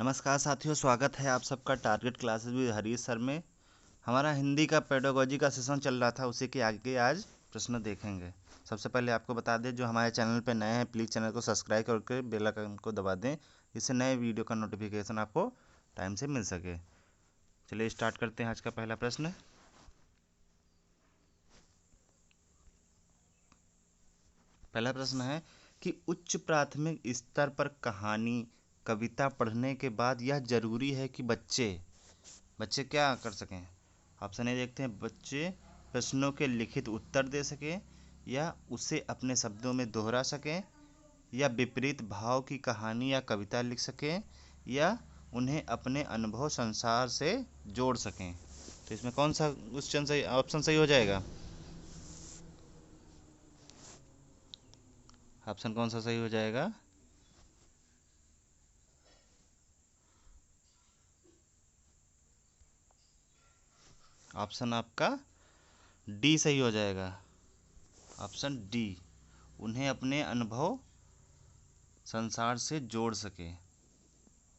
नमस्कार साथियों, स्वागत है आप सबका target classes with Harish sir में। हमारा हिंदी का पेडागोजी का सेशन चल रहा था, उसी के आगे आज प्रश्न देखेंगे। सबसे पहले आपको बता दें, जो हमारे चैनल पर नए हैं प्लीज़ चैनल को सब्सक्राइब करके बेल आइकन को दबा दें, इससे नए वीडियो का नोटिफिकेशन आपको टाइम से मिल सके। चलिए स्टार्ट करते हैं आज का पहला प्रश्न। पहला प्रश्न है कि उच्च प्राथमिक स्तर पर कहानी कविता पढ़ने के बाद यह जरूरी है कि बच्चे क्या कर सकें। ऑप्शन ए देखते हैं, बच्चे प्रश्नों के लिखित उत्तर दे सकें, या उसे अपने शब्दों में दोहरा सकें, या विपरीत भाव की कहानी या कविता लिख सकें, या उन्हें अपने अनुभव संसार से जोड़ सकें। तो इसमें कौन सा क्वेश्चन सही, ऑप्शन सही हो जाएगा? ऑप्शन कौन सा सही हो जाएगा? ऑप्शन आपका डी सही हो जाएगा। ऑप्शन डी, उन्हें अपने अनुभव संसार से जोड़ सके।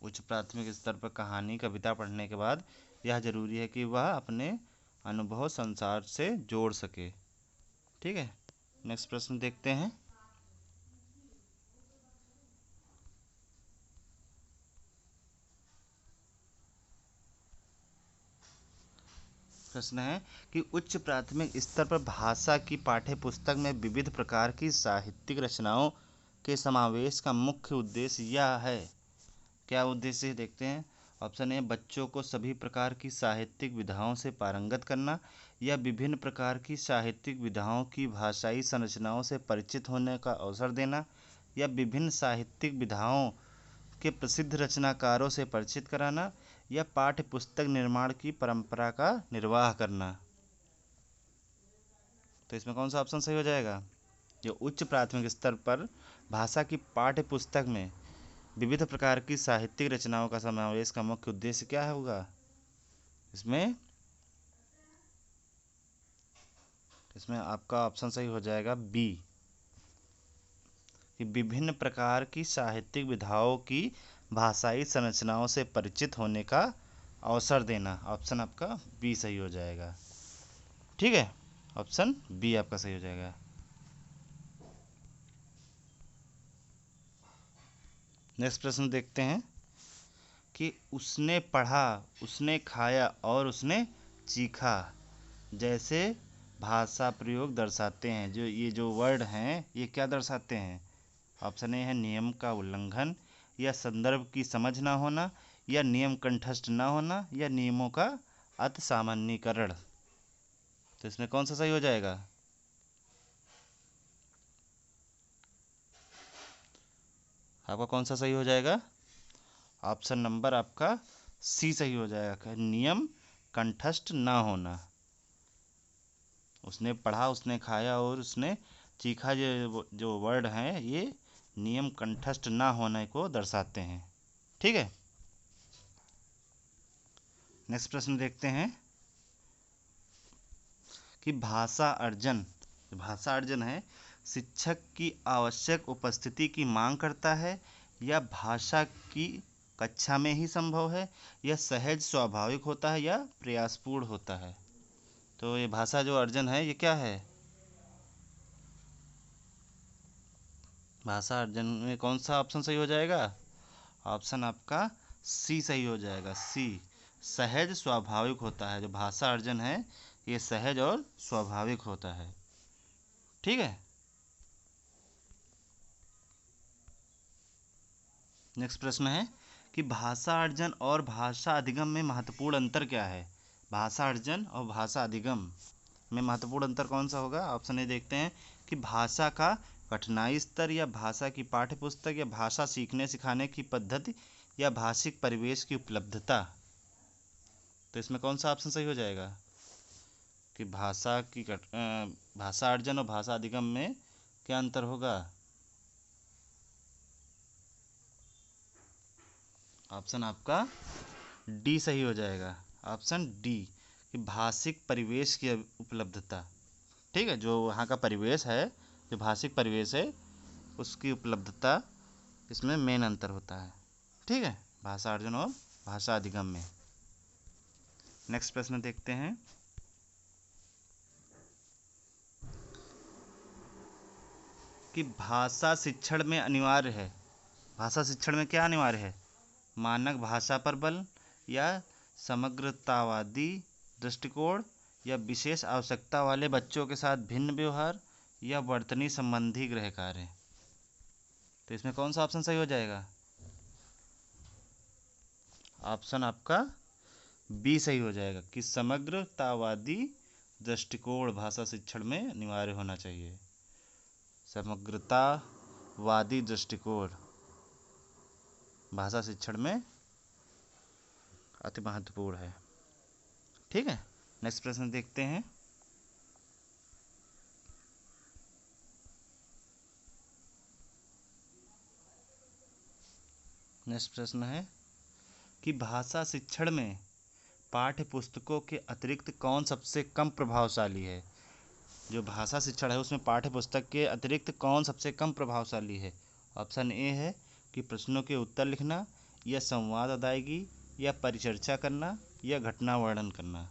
उच्च प्राथमिक स्तर पर कहानी कविता पढ़ने के बाद यह जरूरी है कि वह अपने अनुभव संसार से जोड़ सके। ठीक है, नेक्स्ट प्रश्न देखते हैं। प्रश्न है कि उच्च प्राथमिक स्तर पर भाषा की पाठ्य पुस्तक में विविध प्रकार की साहित्यिक रचनाओं के समावेश का मुख्य उद्देश्य यह है। क्या उद्देश्य है देखते हैं। ऑप्शन ए, बच्चों को सभी प्रकार की साहित्यिक विधाओं से पारंगत करना, या विभिन्न प्रकार की साहित्यिक विधाओं की भाषाई संरचनाओं से परिचित होने का अवसर देना, या विभिन्न साहित्यिक विधाओं के प्रसिद्ध रचनाकारों से परिचित कराना, या पाठ्य पुस्तक निर्माण की परंपरा का निर्वाह करना। तो इसमें कौन सा ऑप्शन सही हो जाएगा? जो उच्च प्राथमिक स्तर पर भाषा की पाठ्य पुस्तक में विविध प्रकार की साहित्यिक रचनाओं का समावेश का मुख्य उद्देश्य क्या होगा? इसमें आपका ऑप्शन सही हो जाएगा बी, कि विभिन्न प्रकार की साहित्यिक विधाओं की भाषाई संरचनाओं से परिचित होने का अवसर देना। ऑप्शन आपका बी सही हो जाएगा। ठीक है, ऑप्शन बी आपका सही हो जाएगा। नेक्स्ट प्रश्न देखते हैं कि उसने पढ़ा, उसने खाया और उसने चीखा जैसे भाषा प्रयोग दर्शाते हैं। जो ये जो वर्ड हैं ये क्या दर्शाते हैं? ऑप्शन ए है नियम का उल्लंघन, या संदर्भ की समझ ना होना, या नियम कंठस्थ ना होना, या नियमों का अति सामान्यीकरण। तो इसमें कौन सा सही हो जाएगा? आपका कौन सा सही हो जाएगा? ऑप्शन नंबर आपका सी सही हो जाएगा, नियम कंठस्थ ना होना। उसने पढ़ा, उसने खाया और उसने चीखा, जो वर्ड हैं ये नियम कंठस्थ ना होने को दर्शाते हैं। ठीक है, नेक्स्ट प्रश्न देखते हैं कि भाषा अर्जन है शिक्षक की आवश्यक उपस्थिति की मांग करता है, या भाषा की कक्षा में ही संभव है, या सहज स्वाभाविक होता है, या प्रयासपूर्ण होता है। तो ये भाषा जो अर्जन है ये क्या है? भाषा अर्जन में कौन सा ऑप्शन सही हो जाएगा? ऑप्शन आपका सी सही हो जाएगा, सी, सहज स्वाभाविक होता है। जो भाषा अर्जन है ये सहज और स्वाभाविक होता है। ठीक है, नेक्स्ट प्रश्न है कि भाषा अर्जन और भाषा अधिगम में महत्वपूर्ण अंतर क्या है? भाषा अर्जन और भाषा अधिगम में महत्वपूर्ण अंतर कौन सा होगा? ऑप्शन ए देखते हैं कि भाषा का कठिनाई स्तर, या भाषा की पाठ्य पुस्तक, या भाषा सीखने सिखाने की पद्धति, या भाषिक परिवेश की उपलब्धता। तो इसमें कौन सा ऑप्शन सही हो जाएगा कि भाषा अर्जन और भाषा अधिगम में क्या अंतर होगा? ऑप्शन आपका डी सही हो जाएगा। ऑप्शन डी, कि भाषिक परिवेश की उपलब्धता। ठीक है, जो वहाँ का परिवेश है, जो भाषिक परिवेश है उसकी उपलब्धता, इसमें मेन अंतर होता है। ठीक है, भाषा अर्जन और भाषा अधिगम में। नेक्स्ट प्रश्न देखते हैं कि भाषा शिक्षण में अनिवार्य है, भाषा शिक्षण में क्या अनिवार्य है? मानक भाषा पर बल, या समग्रतावादी दृष्टिकोण, या विशेष आवश्यकता वाले बच्चों के साथ भिन्न व्यवहार, या वर्तनी संबंधी गृह कार्य। तो इसमें कौन सा ऑप्शन सही हो जाएगा? ऑप्शन आपका बी सही हो जाएगा कि समग्रतावादी दृष्टिकोण भाषा शिक्षण में अनिवार्य होना चाहिए। समग्रतावादी दृष्टिकोण भाषा शिक्षण में अति महत्वपूर्ण है। ठीक है, नेक्स्ट प्रश्न देखते हैं। नेक्स्ट प्रश्न है कि भाषा शिक्षण में पाठ्य पुस्तकों के अतिरिक्त कौन सबसे कम प्रभावशाली है? जो भाषा शिक्षण है उसमें पाठ्य पुस्तक के अतिरिक्त कौन सबसे कम प्रभावशाली है? ऑप्शन ए है कि प्रश्नों के उत्तर लिखना, या संवाद अदायगी, या परिचर्चा करना, या घटना वर्णन करना।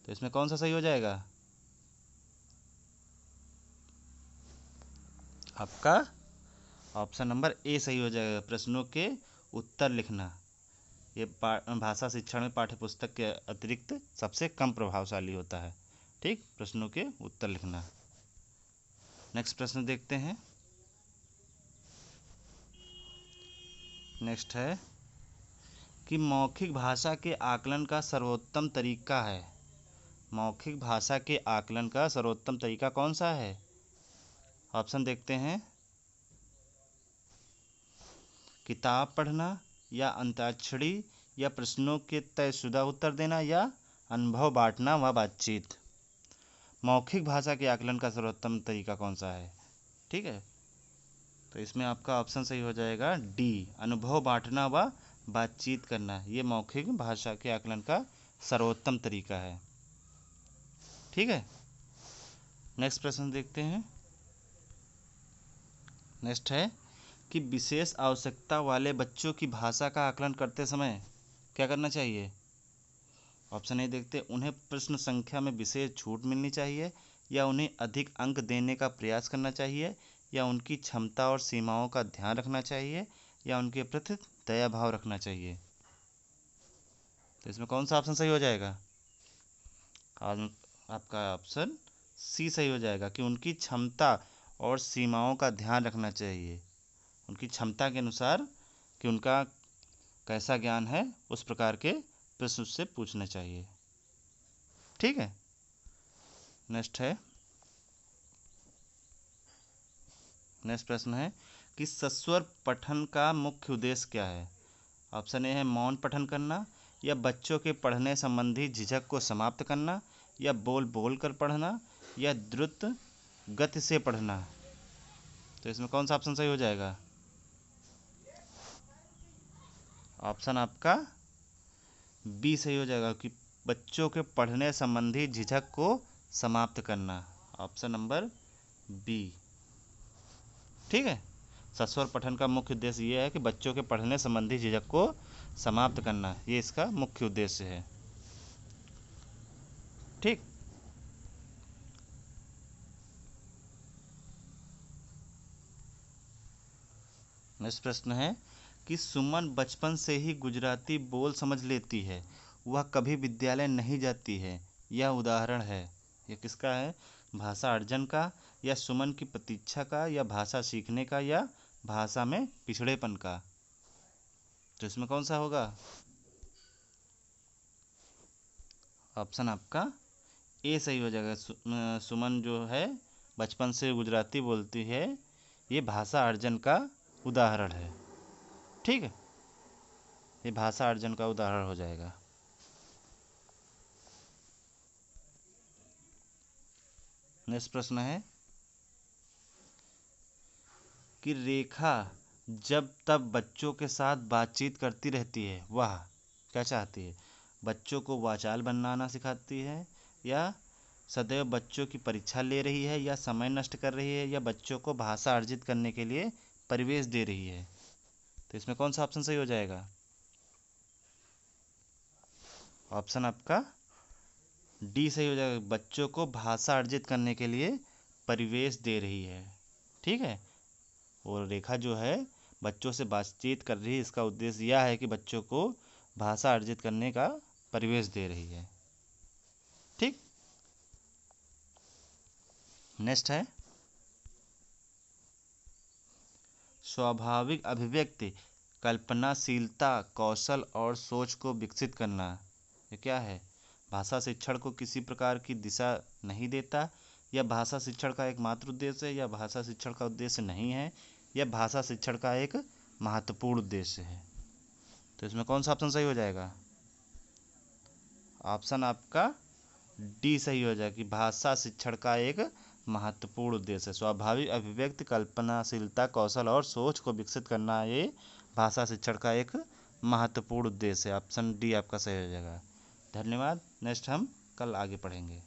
तो इसमें कौन सा सही हो जाएगा? आपका ऑप्शन नंबर ए सही हो जाएगा, प्रश्नों के उत्तर लिखना। ये भाषा शिक्षण में पाठ्य पुस्तक के अतिरिक्त सबसे कम प्रभावशाली होता है। ठीक, प्रश्नों के उत्तर लिखना। नेक्स्ट प्रश्न देखते हैं। नेक्स्ट है कि मौखिक भाषा के आकलन का सर्वोत्तम तरीका है। मौखिक भाषा के आकलन का सर्वोत्तम तरीका कौन सा है? ऑप्शन देखते हैं। किताब पढ़ना, या अंताक्षरी, या प्रश्नों के तयशुदा उत्तर देना, या अनुभव बांटना व बातचीत। मौखिक भाषा के आकलन का सर्वोत्तम तरीका कौन सा है? ठीक है, तो इसमें आपका ऑप्शन सही हो जाएगा डी, अनुभव बांटना व बातचीत करना। ये मौखिक भाषा के आकलन का सर्वोत्तम तरीका है। ठीक है, नेक्स्ट प्रश्न देखते हैं। नेक्स्ट है कि विशेष आवश्यकता वाले बच्चों की भाषा का आकलन करते समय क्या करना चाहिए? ऑप्शन ए देखते हैं, उन्हें प्रश्न संख्या में विशेष छूट मिलनी चाहिए, या उन्हें अधिक अंक देने का प्रयास करना चाहिए, या उनकी क्षमता और सीमाओं का ध्यान रखना चाहिए, या उनके प्रति दया भाव रखना चाहिए। तो इसमें कौन सा ऑप्शन सही हो जाएगा? आपका ऑप्शन सी सही हो जाएगा कि उनकी क्षमता और सीमाओं का ध्यान रखना चाहिए। उनकी क्षमता के अनुसार कि उनका कैसा ज्ञान है उस प्रकार के प्रश्न उससे पूछने चाहिए। ठीक है, नेक्स्ट प्रश्न है कि सस्वर पठन का मुख्य उद्देश्य क्या है? ऑप्शन ए है मौन पठन करना, या बच्चों के पढ़ने संबंधी झिझक को समाप्त करना, या बोल बोल कर पढ़ना, या द्रुत गति से पढ़ना। तो इसमें कौन सा ऑप्शन सही हो जाएगा? ऑप्शन आपका बी सही हो जाएगा कि बच्चों के पढ़ने संबंधी झिझक को समाप्त करना। Option number B. ठीक है, सस्वर पठन का मुख्य उद्देश्य ये है कि बच्चों के पढ़ने संबंधी झिझक को समाप्त करना, ये इसका मुख्य उद्देश्य है। ठीक, नेक्स्ट प्रश्न है कि सुमन बचपन से ही गुजराती बोल समझ लेती है, वह कभी विद्यालय नहीं जाती है, यह उदाहरण है। यह किसका है? भाषा अर्जन का, या सुमन की प्रतीक्षा का, या भाषा सीखने का, या भाषा में पिछड़ेपन का। तो इसमें कौन सा होगा? ऑप्शन आपका ए सही हो जाएगा। सुमन जो है बचपन से गुजराती बोलती है, ये भाषा अर्जन का उदाहरण है। ठीक है, ये भाषा अर्जन का उदाहरण हो जाएगा। नेक्स्ट प्रश्न है कि रेखा जब तब बच्चों के साथ बातचीत करती रहती है, वह क्या चाहती है? बच्चों को वाचाल बनाना सिखाती है, या सदैव बच्चों की परीक्षा ले रही है, या समय नष्ट कर रही है, या बच्चों को भाषा अर्जित करने के लिए परिवेश दे रही है। तो इसमें कौन सा ऑप्शन सही हो जाएगा? ऑप्शन आपका डी सही हो जाएगा। बच्चों को भाषा अर्जित करने के लिए परिवेश दे रही है। ठीक है, और रेखा जो है बच्चों से बातचीत कर रही है, इसका उद्देश्य यह है कि बच्चों को भाषा अर्जित करने का परिवेश दे रही है। ठीक, नेक्स्ट है स्वाभाविक अभिव्यक्ति, कल्पनाशीलता, कौशल और सोच को विकसित करना। ये क्या है? भाषा शिक्षण को किसी प्रकार की दिशा नहीं देता, यह भाषा शिक्षण का एकमात्र उद्देश्य है, यह भाषा शिक्षण का उद्देश्य नहीं है, यह भाषा शिक्षण का एक महत्वपूर्ण उद्देश्य है। तो इसमें कौन सा ऑप्शन सही हो जाएगा? ऑप्शन आपका डी सही हो जाएगा कि भाषा शिक्षण का एक महत्वपूर्ण उद्देश्य है। स्वाभाविक अभिव्यक्ति, कल्पनाशीलता, कौशल और सोच को विकसित करना ये भाषा शिक्षण का एक महत्वपूर्ण उद्देश्य है। ऑप्शन डी आपका सही हो जाएगा। धन्यवाद। नेक्स्ट हम कल आगे पढ़ेंगे।